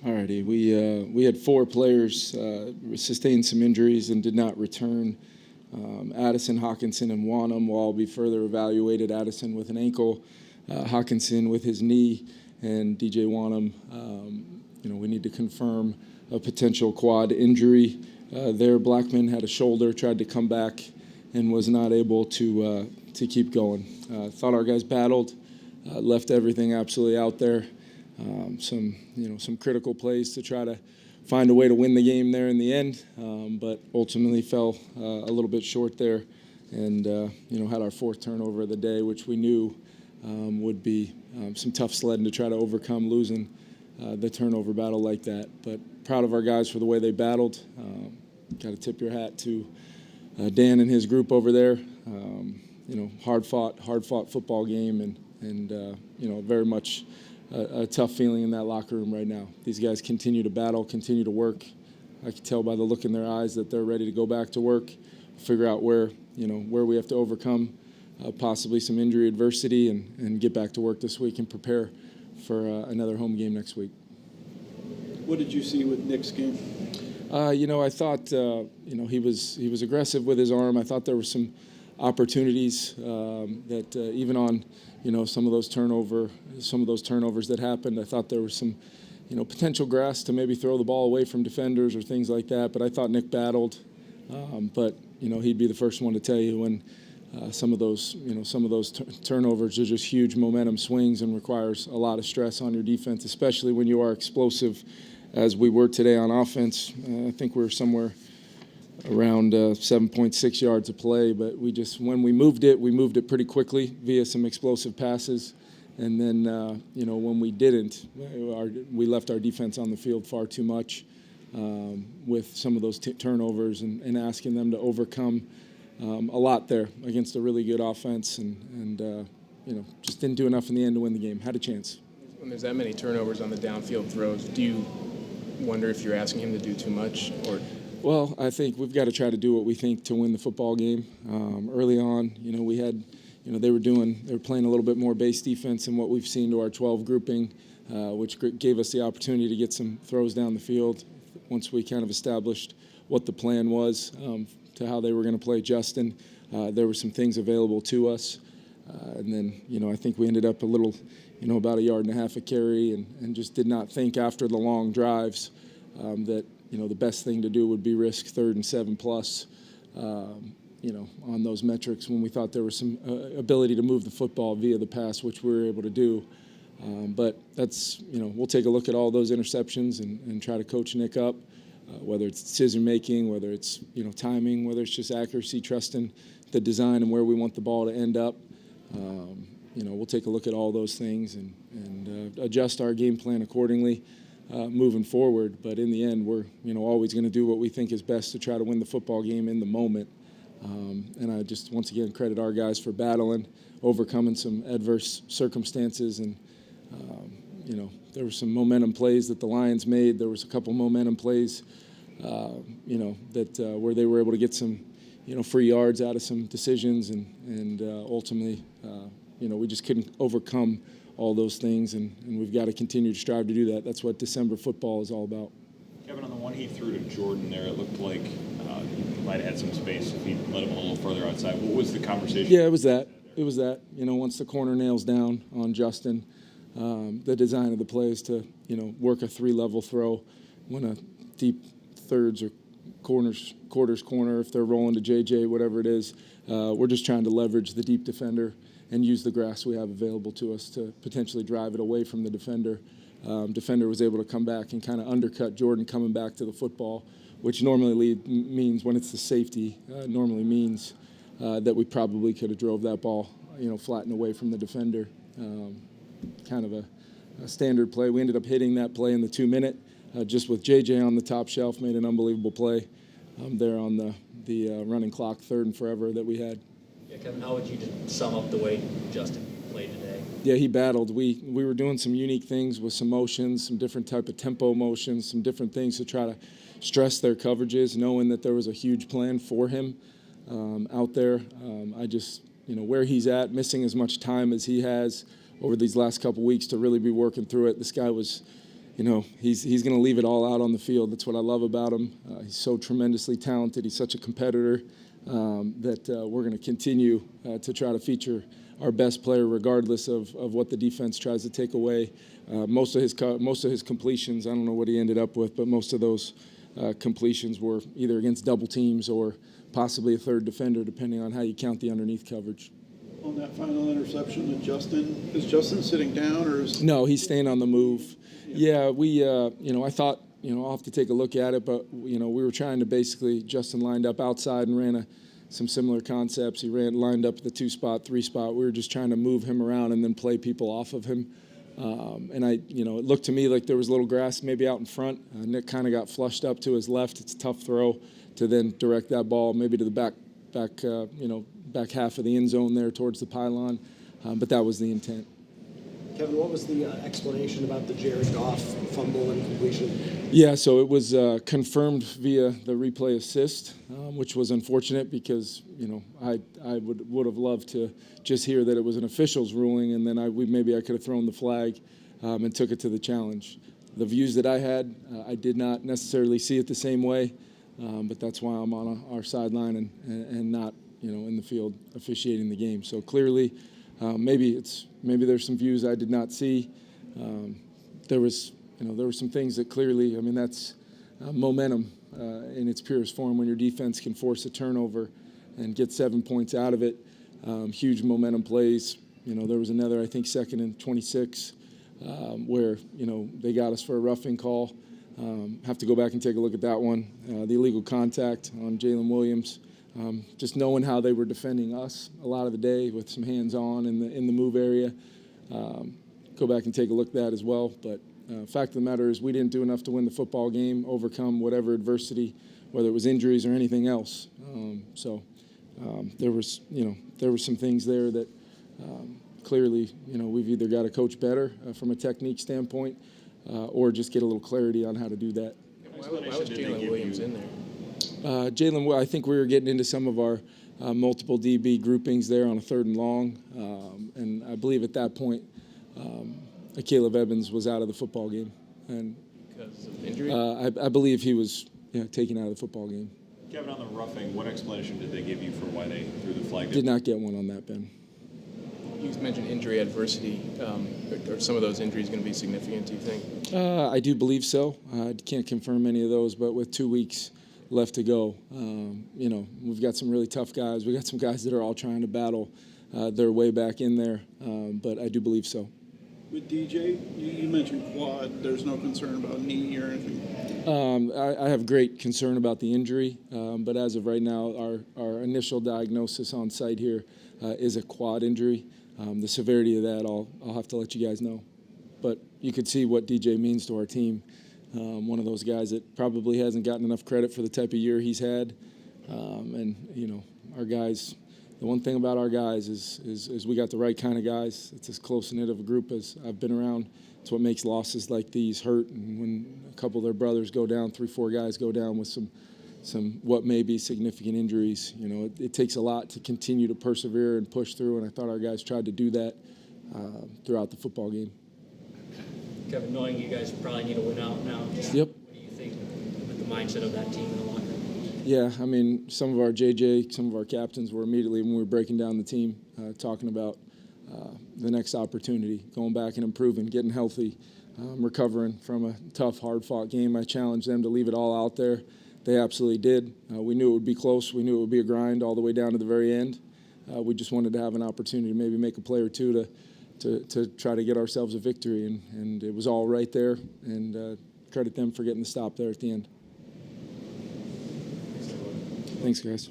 Alrighty, we had 4 players sustain some injuries and did not return. Addison, Hawkinson, and Wanham will all be further evaluated. Addison with an ankle, Hawkinson with his knee, and DJ Wanham. We need to confirm a potential quad injury there. Blackman had a shoulder, tried to come back, and was not able to keep going. Thought our guys battled, left everything absolutely out there. Some critical plays to try to find a way to win the game there in the end, but ultimately fell a little bit short there, and had our 4th turnover of the day, which we knew would be some tough sledding to try to overcome, losing the turnover battle like that. But proud of our guys for the way they battled. Got to tip your hat to Dan and his group over there. Hard fought football game, and very much a tough feeling in that locker room right now. These guys continue to battle, continue to work. I can tell by the look in their eyes that they're ready to go back to work, figure out where we have to overcome possibly some injury adversity, and get back to work this week and prepare for another home game next week. What did you see with Nick's game? I thought he was aggressive with his arm. I thought there were some opportunities that even on some of those turnovers that happened. I thought there was some potential grass to maybe throw the ball away from defenders or things like that. But I thought Nick battled. But he'd be the first one to tell you when some of those turnovers are just huge momentum swings and requires a lot of stress on your defense, especially when you are explosive as we were today on offense. I think we were somewhere around 7.6 yards of play, but when we moved it pretty quickly via some explosive passes, and then when we didn't, we left our defense on the field far too much with some of those turnovers and asking them to overcome a lot there against a really good offense, and just didn't do enough in the end to win the game. Had a chance. When there's that many turnovers on the downfield throws, do you wonder if you're asking him to do too much, or? Well, I think we've got to try to do what we think to win the football game. Early on, we had, they were playing a little bit more base defense than what we've seen to our 12 grouping, which gave us the opportunity to get some throws down the field once we kind of established what the plan was to how they were going to play Justin. There were some things available to us. And then, I think we ended up a little, about 1.5 yards a carry, and just did not think after the long drives that, the best thing to do would be risk 3rd and 7+, on those metrics when we thought there was some ability to move the football via the pass, which we were able to do. But that's, we'll take a look at all those interceptions and try to coach Nick up, whether it's decision making, whether it's, timing, whether it's just accuracy, trusting the design and where we want the ball to end up. We'll take a look at all those things and adjust our game plan accordingly. Moving forward, but in the end, we're always going to do what we think is best to try to win the football game in the moment. And I just once again credit our guys for battling, overcoming some adverse circumstances, and there were some momentum plays that the Lions made. There was a couple momentum plays, that where they were able to get some free yards out of some decisions, and ultimately, we just couldn't overcome all those things, and we've got to continue to strive to do that. That's what December football is all about. Kevin, on the one he threw to Jordan there, it looked like he might have had some space if he let him a little further outside. What was the conversation? Yeah, it was that. Once the corner nails down on Justin, the design of the play is to, work a 3-level throw when a deep thirds or quarters corner, if they're rolling to JJ, whatever it is. We're just trying to leverage the deep defender and use the grass we have available to us to potentially drive it away from the defender. Defender was able to come back and kind of undercut Jordan coming back to the football, which normally means, when it's the safety, normally means that we probably could have drove that ball, flattened away from the defender. Kind of a standard play. We ended up hitting that play in the 2-minute, just with JJ on the top shelf, made an unbelievable play there on the running clock, 3rd and forever that we had. Yeah, Kevin, how would you just sum up the way Justin played today? Yeah, he battled. We were doing some unique things with some motions, some different type of tempo motions, some different things to try to stress their coverages, knowing that there was a huge plan for him out there. I just, where he's at, missing as much time as he has over these last couple weeks to really be working through it. This guy was he's going to leave it all out on the field. That's what I love about him. He's so tremendously talented. He's such a competitor that we're going to continue to try to feature our best player regardless of what the defense tries to take away. Most of his completions, I don't know what he ended up with, but most of those completions were either against double teams or possibly a third defender, depending on how you count the underneath coverage. On that final interception, is Justin sitting down or is? No, he's staying on the move. Yeah, I thought, I'll have to take a look at it, but, we were trying to basically, Justin lined up outside and ran some similar concepts. He lined up at the 2-spot, 3-spot. We were just trying to move him around and then play people off of him. And it looked to me like there was a little grass maybe out in front. Nick kind of got flushed up to his left. It's a tough throw to then direct that ball maybe to the back half of the end zone there towards the pylon. But that was the intent. Kevin, what was the explanation about the Jared Goff fumble and completion? Yeah, so it was confirmed via the replay assist, which was unfortunate because I would have loved to just hear that it was an official's ruling, and then maybe I could have thrown the flag and took it to the challenge. The views that I had, I did not necessarily see it the same way, but that's why I'm on our sideline and not in the field officiating the game. So clearly. Maybe there's some views I did not see. There were some things that clearly, that's momentum in its purest form when your defense can force a turnover and get 7 points out of it. Huge momentum plays. There was another, I think, 2nd and 26 where, they got us for a roughing call. Have to go back and take a look at that one. The illegal contact on Jalen Williams. Just knowing how they were defending us a lot of the day with some hands-on in the move area. Go back and take a look at that as well. But fact of the matter is we didn't do enough to win the football game, overcome whatever adversity, whether it was injuries or anything else. There were some things there that clearly, we've either got to coach better from a technique standpoint or just get a little clarity on how to do that. Why was Jalen Williams in there? Jalen, I think we were getting into some of our multiple DB groupings there on a 3rd and long, and I believe at that point, Caleb Evans was out of the football game, and Because of injury? I believe he was taken out of the football game. Kevin, on the roughing, what explanation did they give you for why they threw the flag? Did not get one on that, Ben. You mentioned injury adversity. Are some of those injuries going to be significant, do you think? I do believe so. I can't confirm any of those, but with 2 weeks left to go, we've got some really tough guys. We got some guys that are all trying to battle their way back in there, but I do believe so. With DJ, you mentioned quad. There's no concern about knee or anything? I have great concern about the injury, but as of right now, our initial diagnosis on site here is a quad injury. The severity of that, I'll have to let you guys know. But you could see what DJ means to our team. One of those guys that probably hasn't gotten enough credit for the type of year he's had. Our guys, the one thing about our guys is we got the right kind of guys. It's as close-knit of a group as I've been around. It's what makes losses like these hurt. And when a couple of their brothers go down, 3-4 guys go down with some what may be significant injuries, it takes a lot to continue to persevere and push through. And I thought our guys tried to do that throughout the football game. Kevin, knowing you guys probably need to win out now, Yep. What do you think with the mindset of that team in the locker room? Yeah, some of our some of our captains were immediately when we were breaking down the team talking about the next opportunity, going back and improving, getting healthy, recovering from a tough, hard-fought game. I challenged them to leave it all out there. They absolutely did. We knew it would be close. We knew it would be a grind all the way down to the very end. We just wanted to have an opportunity to maybe make a play or two to try to get ourselves a victory, and it was all right there, and credit them for getting the stop there at the end. Thanks, guys.